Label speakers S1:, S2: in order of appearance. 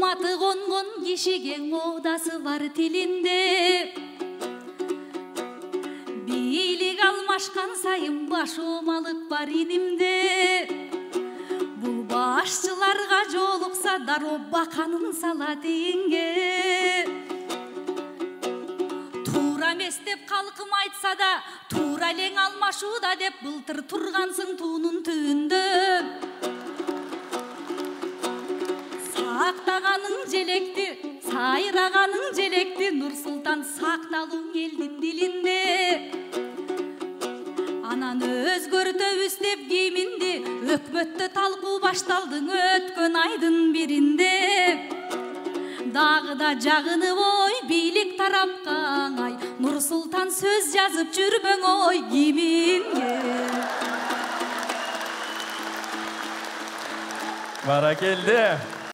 S1: урматы конгон кишиге модасы бар тилинде. Бийлик алмашкан сайын баш оомалык бар инимде. Бул башчыларга жолукса дароо баканын салат ийинге. Туура эмес деп калкым айтса да, туура элең алмашууда деп былтыр тургансың туунун түбүндө. Сактаганың желекти, сайраганың желекти, Нурсултан сакталуң элдин дилинде. Анан өзгөртөбүз деп кийиминди, өкмөттө талкуу башталдың өткөн айдын биринде. Дагы да жагынып ой, бийлик тарапка аңай, Нурсултан сөз жазып жүрбөң ой киминге.
S2: Баракелде.